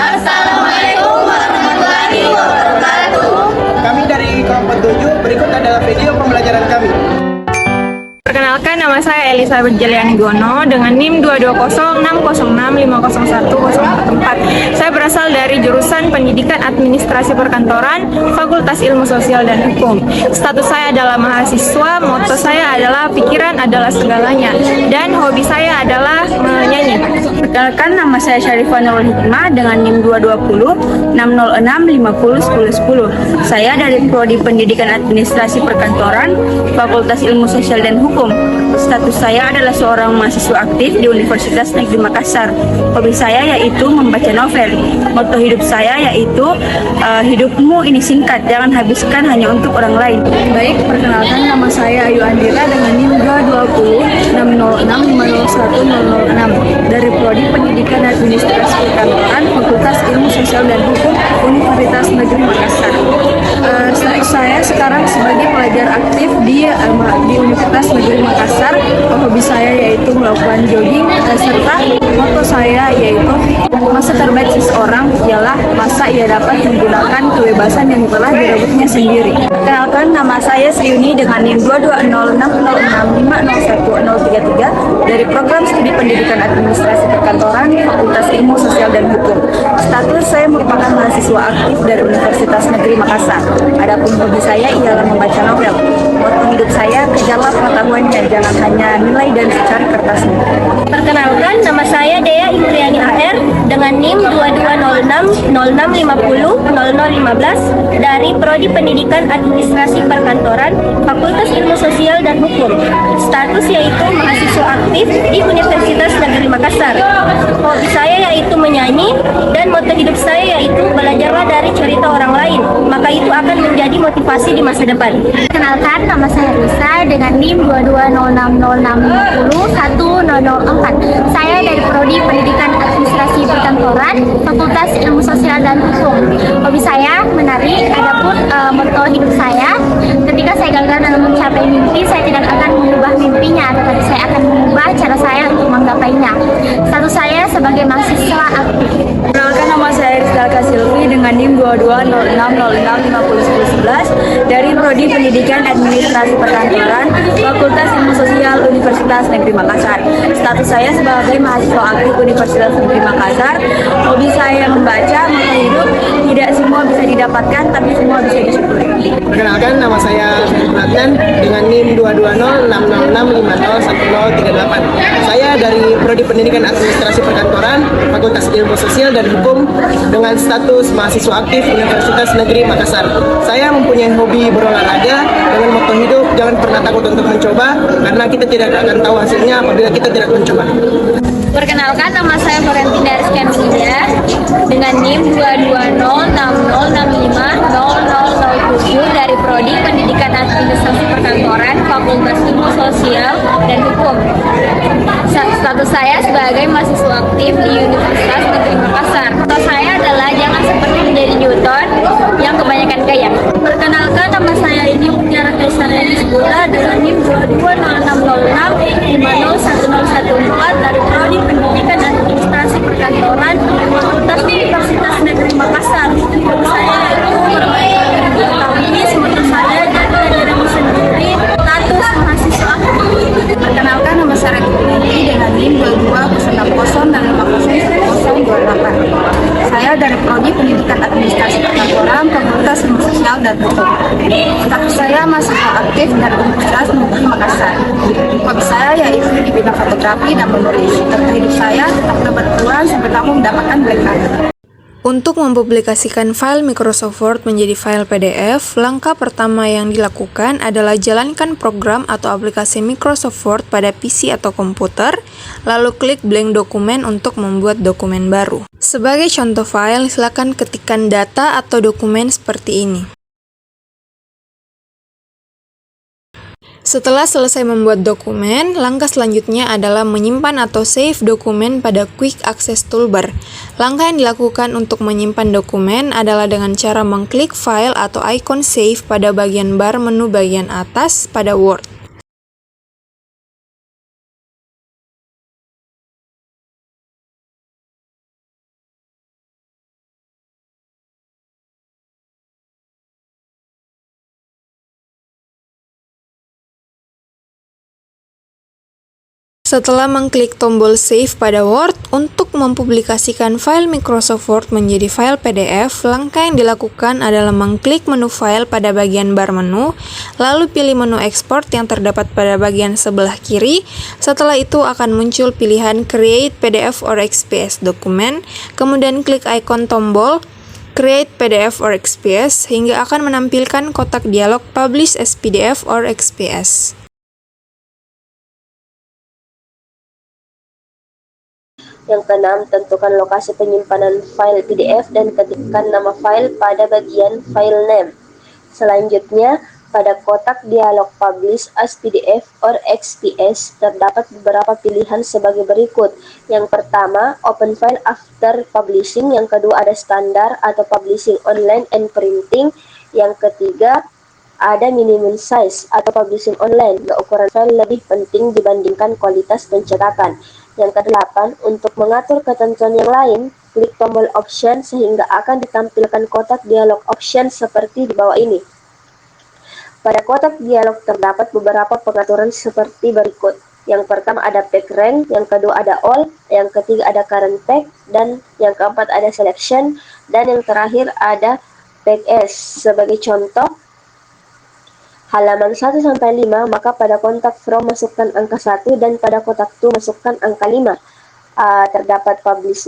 Assalamualaikum warahmatullahi wabarakatuh. Kami dari kelompok 7, berikut adalah video pembelajaran kami. Perkenalkan, nama saya Elizabeth Jeliani Gono dengan NIM 2206006501044. Saya berasal dari jurusan Pendidikan Administrasi Perkantoran, Fakultas Ilmu Sosial dan Hukum. Status saya adalah mahasiswa, motto saya adalah pikiran adalah segalanya, dan hobi saya adalah menyanyi. Perkenalkan, nama saya Syarifah Nurul Hikmah dengan NIM 2206006501010. Saya dari Prodi Pendidikan Administrasi Perkantoran, Fakultas Ilmu Sosial dan Hukum. Status saya adalah seorang mahasiswa aktif di Universitas Negeri Makassar. Hobi saya yaitu membaca novel. Motto hidup saya yaitu hidupmu ini singkat, jangan habiskan hanya untuk orang lain. Baik, perkenalkan, nama saya Ayu Andira dengan NIM 22060650106 dari Prodi Pendidikan Administrasi Perkantoran, Fakultas Ilmu Sosial dan Hukum, Universitas Negeri Makassar. Status saya sekarang sebagai pelajar aktif di Universitas Negeri Makassar. Hobi saya yaitu melakukan jogging, serta motto saya yaitu masa terbaik seseorang ialah masa ia dapat menggunakan kebebasan yang telah direbutnya sendiri. Perkenalkan, nama saya Sriuni dengan NIM 2206065011033 dari Program Studi Pendidikan Administrasi Perkantoran, Fakultas Ilmu Sosial dan Hukum. Status saya merupakan mahasiswa aktif dari Universitas Negeri Makassar. Adapun hobi saya ialah membaca novel. Motto hidup saya, kejarlah pengetahuannya, jangan hanya nilai dan secari kertasnya. Perkenalkan, nama saya Dea Indriani AR dengan NIM 2206600015 dari Prodi Pendidikan Administrasi Perkantoran, Fakultas Ilmu Sosial dan Hukum. Status yaitu mahasiswa aktif di Universitas Negeri Makassar. Hobi saya yaitu menyanyi, dan motto hidup saya yaitu belajarlah dari cerita orang lain, maka itu akan menjadi motivasi di masa depan. Kenalkan, nama saya Risa dengan NIM 22060601004. Saya dari Prodi Pendidikan Administrasi Perkantoran, Fakultas Ilmu Sosial dan Hukum. Hobi saya menari, adapun motto hidup saya, ketika saya gagal dalam mencapai mimpi, saya tidak akan mengubah mimpinya, tetapi saya akan mengubah cara saya untuk menggapainya. Status saya sebagai mahasiswa aktif. Perkenalkan, nama saya Rizka Silvi dengan NIM 2206605011 dari Prodi Pendidikan Administrasi Perkantoran, Fakultas Ilmu Sosial Universitas Negeri Makassar. Status saya sebagai mahasiswa aktif Universitas Negeri Makassar. Hobi saya membaca, motto hidup, tidak semua bisa didapatkan, tapi semua bisa disyukuri. Perkenalkan, nama saya Ratnan dengan NIM 2206065011038. Saya dari Prodi Pendidikan Administrasi Perkantoran, Fakultas Ilmu Sosial dan Hukum dengan status mahasiswa aktif Universitas Negeri Makassar. Saya mempunyai hobi berolahraga dengan motto hidup, jangan pernah takut untuk mencoba, karena kita tidak akan tahu hasilnya apabila kita tidak mencoba. Perkenalkan, nama saya Florentina Rizky dengan NIM 22060650007 dari Prodi Pendidikan Administrasi Perkantoran, Fakultas Ilmu Sosial dan Hukum. Status saya sebagai mahasiswa aktif di Universitas Negeri Makassar. Motto saya adalah jangan seperti menjadi Newton yang kebanyakan gaya. Perkenalkan, nama saya ini Mutiara Kaisariani Segura dengan NIM 2206065011014 dari Prodi Pendidikan Administrasi Perkantoran, Fakultas Universitas Negeri Makassar. Saya itu bermain seperti saya jaga dirimu sendiri, status mahasiswa aktif. Perkenalkan, nama saya Rekti dengan NIM 22060501028. Saya dari Prodi Pendidikan Administrasi Perkantoran, Fakultas Ilmu Sosial dan Hukum. Status saya mahasiswa aktif dari Universitas Negeri Makassar. Hobi saya yaitu di bidang fotografi dan menulis. Serta hidup saya tetap dapat peluang sampai kamu mendapatkan black card. Untuk mempublikasikan file Microsoft Word menjadi file PDF, langkah pertama yang dilakukan adalah jalankan program atau aplikasi Microsoft Word pada PC atau komputer, lalu klik blank dokumen untuk membuat dokumen baru. Sebagai contoh file, silakan ketikkan data atau dokumen seperti ini. Setelah selesai membuat dokumen, langkah selanjutnya adalah menyimpan atau save dokumen pada Quick Access Toolbar. Langkah yang dilakukan untuk menyimpan dokumen adalah dengan cara mengklik file atau icon save pada bagian bar menu bagian atas pada Word. Setelah mengklik tombol Save pada Word untuk mempublikasikan file Microsoft Word menjadi file PDF, langkah yang dilakukan adalah mengklik menu file pada bagian bar menu, lalu pilih menu export yang terdapat pada bagian sebelah kiri. Setelah itu akan muncul pilihan Create PDF or XPS Document, kemudian klik ikon tombol Create PDF or XPS hingga akan menampilkan kotak dialog Publish as PDF or XPS. Yang keenam, tentukan lokasi penyimpanan file PDF dan ketikkan nama file pada bagian File Name. Selanjutnya, pada kotak dialog Publish as PDF or XPS terdapat beberapa pilihan sebagai berikut. Yang pertama, Open File After Publishing. Yang kedua, ada Standar atau Publishing Online and Printing. Yang ketiga, ada Minimum Size atau Publishing Online. Ukuran file lebih penting dibandingkan kualitas pencetakan. Yang kedelapan, untuk mengatur ketentuan yang lain, klik tombol Option sehingga akan ditampilkan kotak dialog Option seperti di bawah ini. Pada kotak dialog terdapat beberapa pengaturan seperti berikut. Yang pertama ada Pack Rank, yang kedua ada All, yang ketiga ada Current Pack, dan yang keempat ada Selection, dan yang terakhir ada Pack S. Sebagai contoh, halaman 1-5, maka pada kontak From masukkan angka 1 dan pada kotak To masukkan angka 5. Terdapat Publish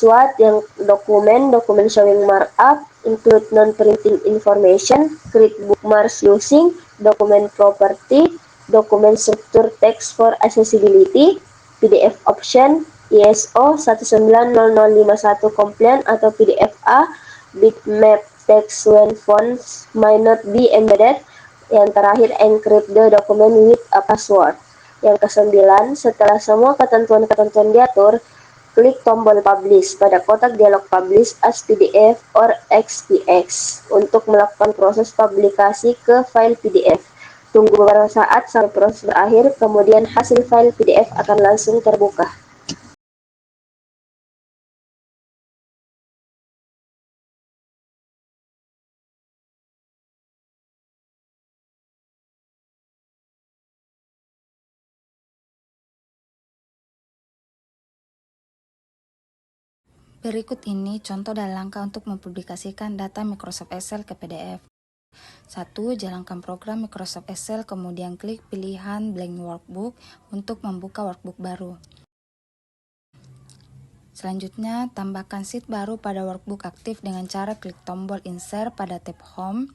What, yang dokumen showing markup, include non-printing information, create bookmarks using, dokumen property, dokumen structure text for accessibility, PDF option, ISO 190051 compliant atau PDF A, bitmap text when fonts might not be embedded. Yang terakhir, encrypt the document with a password. Yang kesembilan, setelah semua ketentuan-ketentuan diatur, klik tombol Publish pada kotak dialog Publish as PDF or XPS untuk melakukan proses publikasi ke file PDF. Tunggu beberapa saat sampai proses berakhir, kemudian hasil file PDF akan langsung terbuka. Berikut ini contoh dan langkah untuk mempublikasikan data Microsoft Excel ke PDF. 1. Jalankan program Microsoft Excel, kemudian klik pilihan Blank Workbook untuk membuka workbook baru. Selanjutnya, tambahkan sheet baru pada workbook aktif dengan cara klik tombol Insert pada tab Home.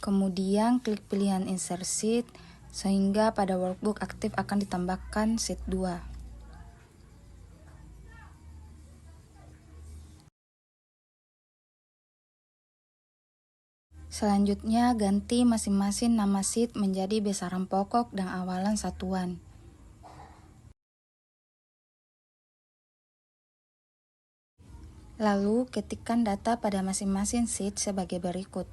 Kemudian klik pilihan Insert Sheet, sehingga pada workbook aktif akan ditambahkan sheet 2. Selanjutnya, ganti masing-masing nama sheet menjadi besaran pokok dan awalan satuan. Lalu, ketikkan data pada masing-masing sheet sebagai berikut.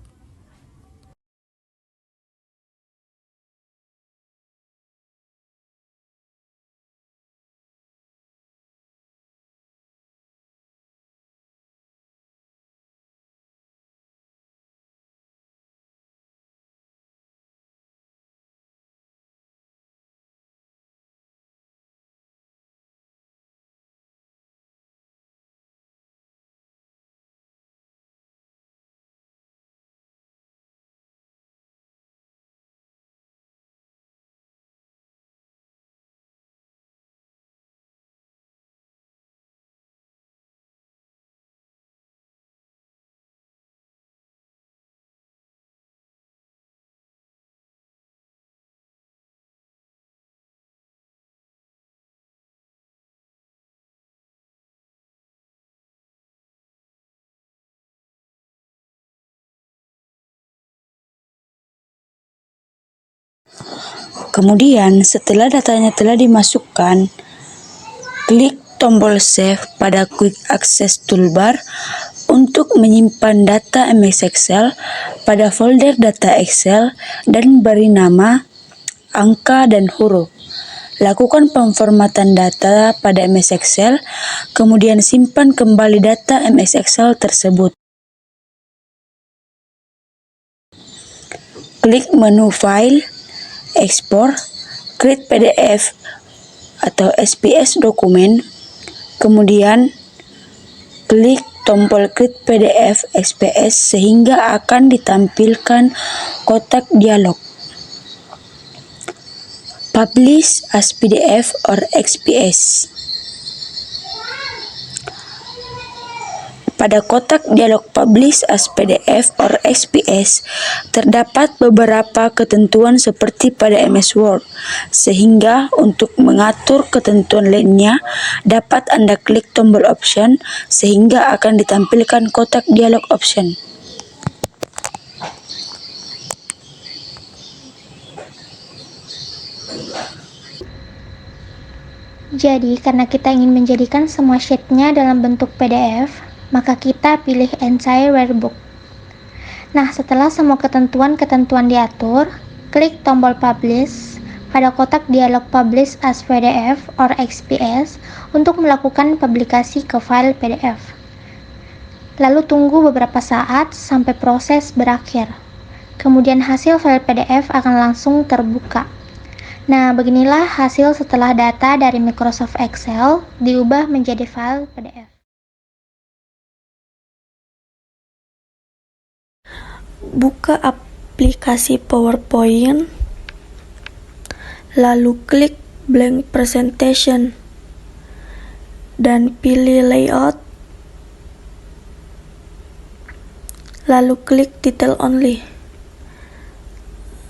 Kemudian, setelah datanya telah dimasukkan, klik tombol Save pada Quick Access Toolbar untuk menyimpan data MS Excel pada folder data Excel dan beri nama, angka, dan huruf. Lakukan pemformatan data pada MS Excel, kemudian simpan kembali data MS Excel tersebut. Klik menu File, Export, Create PDF atau SPS dokumen, kemudian klik tombol Create PDF SPS sehingga akan ditampilkan kotak dialog. Publish as PDF or XPS. Pada kotak dialog Publish as PDF or XPS, terdapat beberapa ketentuan seperti pada MS Word, sehingga untuk mengatur ketentuan lainnya, dapat Anda klik tombol Option, sehingga akan ditampilkan kotak dialog Option. Jadi, karena kita ingin menjadikan semua sheet-nya dalam bentuk PDF, maka kita pilih Entire Workbook. Nah, setelah semua ketentuan-ketentuan diatur, klik tombol Publish pada kotak dialog Publish as PDF or XPS untuk melakukan publikasi ke file PDF. Lalu tunggu beberapa saat sampai proses berakhir. Kemudian hasil file PDF akan langsung terbuka. Nah, beginilah hasil setelah data dari Microsoft Excel diubah menjadi file PDF. Buka aplikasi PowerPoint, lalu klik Blank Presentation, dan pilih Layout, lalu klik Detail Only.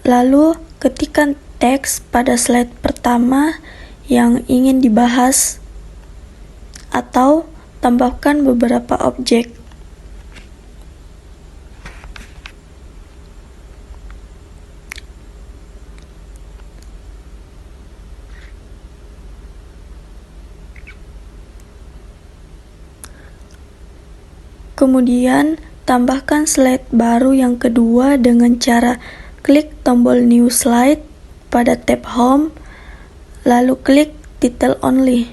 Lalu ketikkan teks pada slide pertama yang ingin dibahas, atau tambahkan beberapa objek. Kemudian, tambahkan slide baru yang kedua dengan cara klik tombol New Slide pada tab Home, lalu klik Detail Only.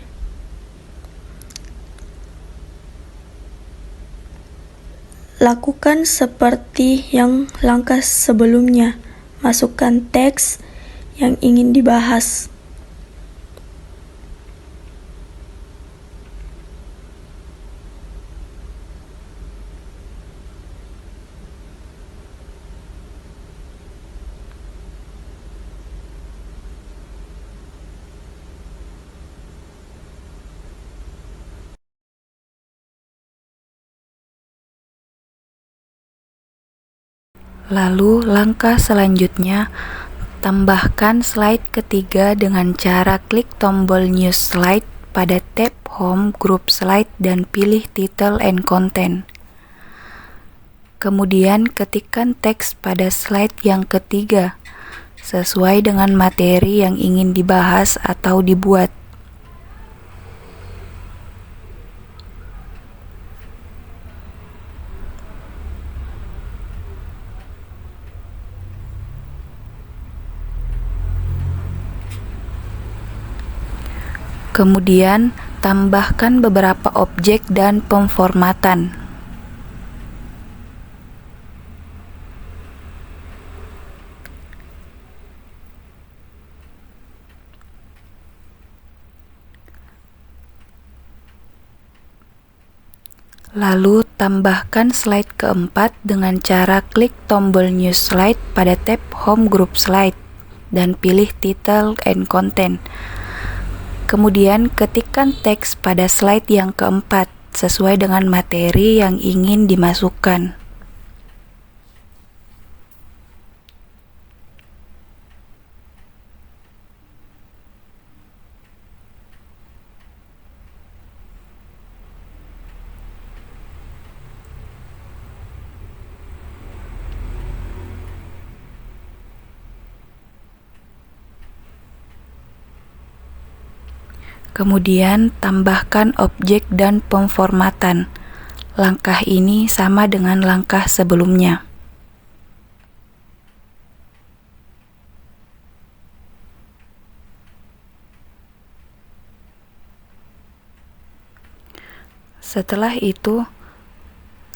Lakukan seperti yang langkah sebelumnya, masukkan teks yang ingin dibahas. Lalu langkah selanjutnya, tambahkan slide ketiga dengan cara klik tombol New Slide pada tab Home Group Slide dan pilih Title and Content. Kemudian ketikkan teks pada slide yang ketiga, sesuai dengan materi yang ingin dibahas atau dibuat. Kemudian, tambahkan beberapa objek dan pemformatan. Lalu, tambahkan slide keempat dengan cara klik tombol New Slide pada tab Home Group Slide dan pilih Title and Content. Kemudian ketikkan teks pada slide yang keempat sesuai dengan materi yang ingin dimasukkan. Kemudian tambahkan objek dan pemformatan. Langkah ini sama dengan langkah sebelumnya. Setelah itu,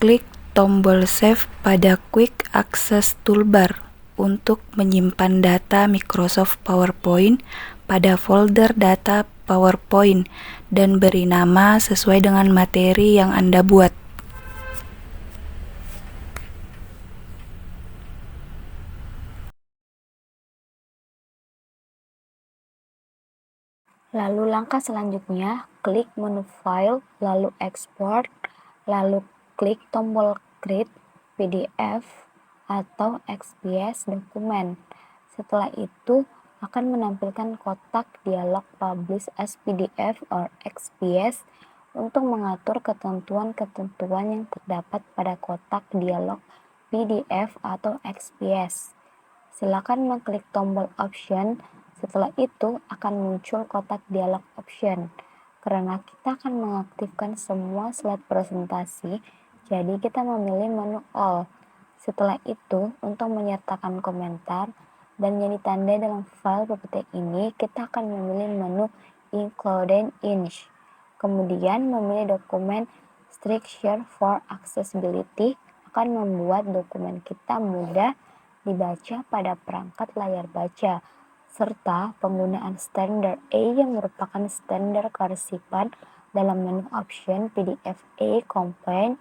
klik tombol Save pada Quick Access Toolbar. untuk menyimpan data Microsoft PowerPoint pada folder data PowerPoint dan beri nama sesuai dengan materi yang Anda buat. Lalu langkah selanjutnya, klik menu File, lalu Export, lalu klik tombol Create PDF atau XPS dokumen. Setelah itu, akan menampilkan kotak dialog Publish as PDF or XPS untuk mengatur ketentuan-ketentuan yang terdapat pada kotak dialog PDF atau XPS. Silakan mengklik tombol Option. Setelah itu akan muncul kotak dialog Option. Karena kita akan mengaktifkan semua slide presentasi, jadi kita memilih menu All. Setelah itu, untuk menyertakan komentar dan yang ditandai dalam file PPT ini, kita akan memilih menu Include Image. Kemudian memilih dokumen Structure for Accessibility akan membuat dokumen kita mudah dibaca pada perangkat layar baca, serta penggunaan standar A yang merupakan standar kearsipan dalam menu option PDF A Combine.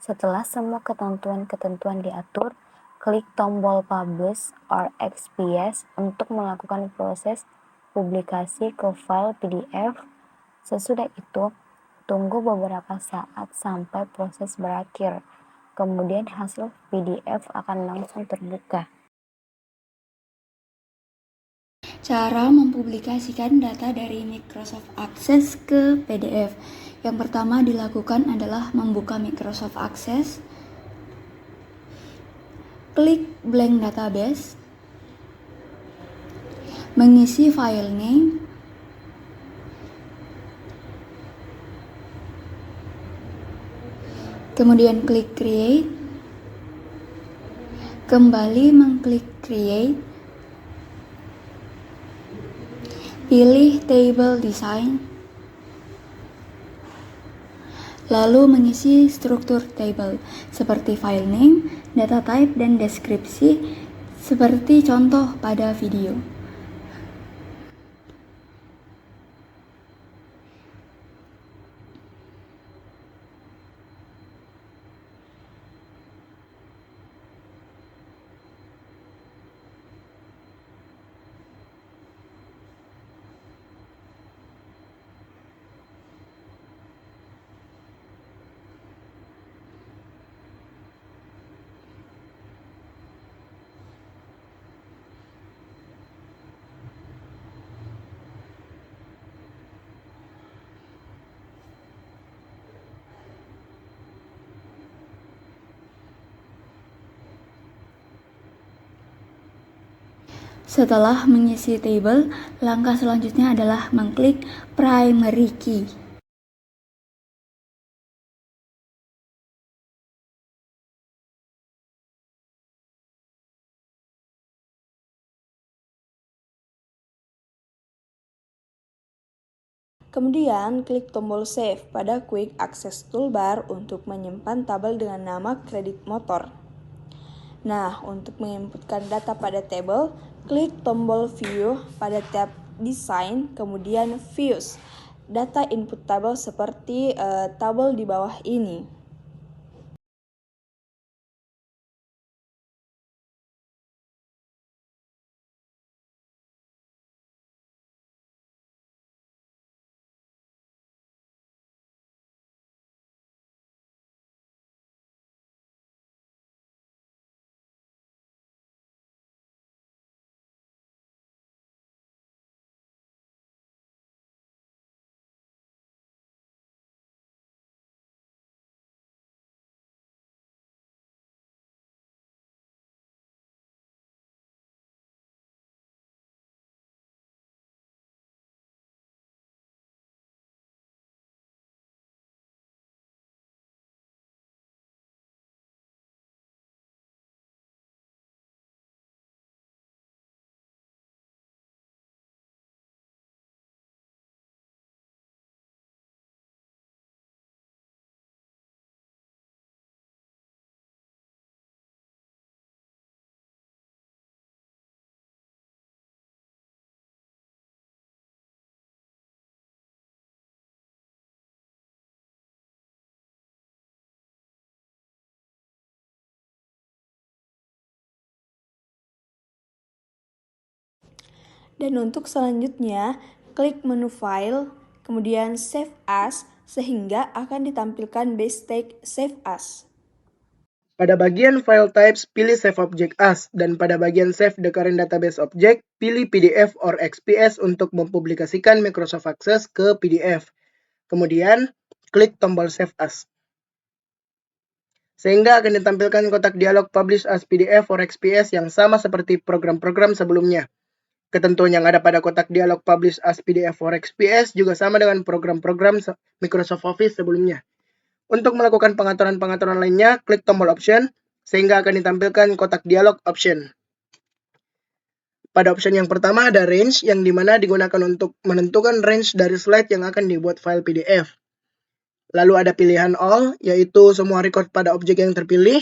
Setelah semua ketentuan-ketentuan diatur, klik tombol Publish or XPS untuk melakukan proses publikasi ke file PDF. Sesudah itu, tunggu beberapa saat sampai proses berakhir. Kemudian hasil PDF akan langsung terbuka. Cara mempublikasikan data dari Microsoft Access ke PDF. Yang pertama dilakukan adalah membuka Microsoft Access, klik blank database, mengisi file name, kemudian klik create, kembali mengklik create, pilih table design, lalu mengisi struktur table seperti file name, data type, dan deskripsi seperti contoh pada video. Setelah mengisi table, langkah selanjutnya adalah mengklik primary key. Kemudian klik tombol Save pada Quick Access Toolbar untuk menyimpan tabel dengan nama kredit motor. Nah, untuk menginputkan data pada tabel, klik tombol View pada tab Design, kemudian Views. Data input tabel seperti tabel di bawah ini. Dan untuk selanjutnya, klik menu File, kemudian Save As, sehingga akan ditampilkan base tag Save As. Pada bagian File Types, pilih Save Object As, dan pada bagian Save the Current Database Object, pilih PDF or XPS untuk mempublikasikan Microsoft Access ke PDF. Kemudian, klik tombol Save As. Sehingga akan ditampilkan kotak dialog Publish as PDF or XPS yang sama seperti program-program sebelumnya. Ketentuan yang ada pada kotak dialog Publish as PDF or XPS juga sama dengan program-program Microsoft Office sebelumnya. Untuk melakukan pengaturan-pengaturan lainnya, klik tombol Option, sehingga akan ditampilkan kotak dialog Option. Pada option yang pertama ada Range, yang dimana digunakan untuk menentukan range dari slide yang akan dibuat file PDF. Lalu ada pilihan All, yaitu semua record pada objek yang terpilih.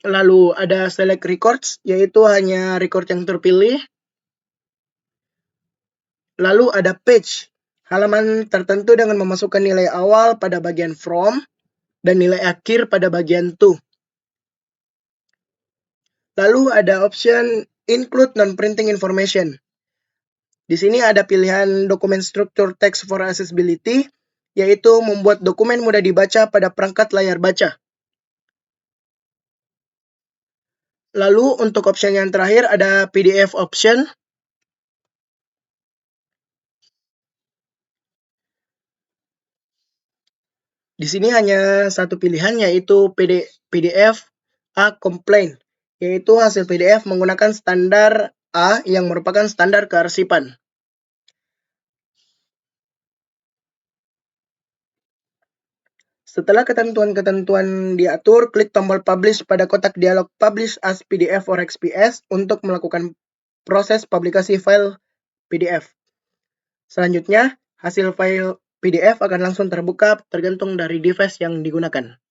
Lalu ada Select Records, yaitu hanya record yang terpilih. Lalu ada Page, halaman tertentu dengan memasukkan nilai awal pada bagian From dan nilai akhir pada bagian To. Lalu ada option Include Non-Printing Information. Di sini ada pilihan Dokumen Structure Text for Accessibility, yaitu membuat dokumen mudah dibaca pada perangkat layar baca. Lalu untuk option yang terakhir ada PDF option. Di sini hanya satu pilihan, yaitu PDF A Complaint, yaitu hasil PDF menggunakan standar A yang merupakan standar kearsipan. Setelah ketentuan-ketentuan diatur, klik tombol Publish pada kotak dialog Publish as PDF or XPS untuk melakukan proses publikasi file PDF. Selanjutnya, hasil file PDF akan langsung terbuka tergantung dari device yang digunakan.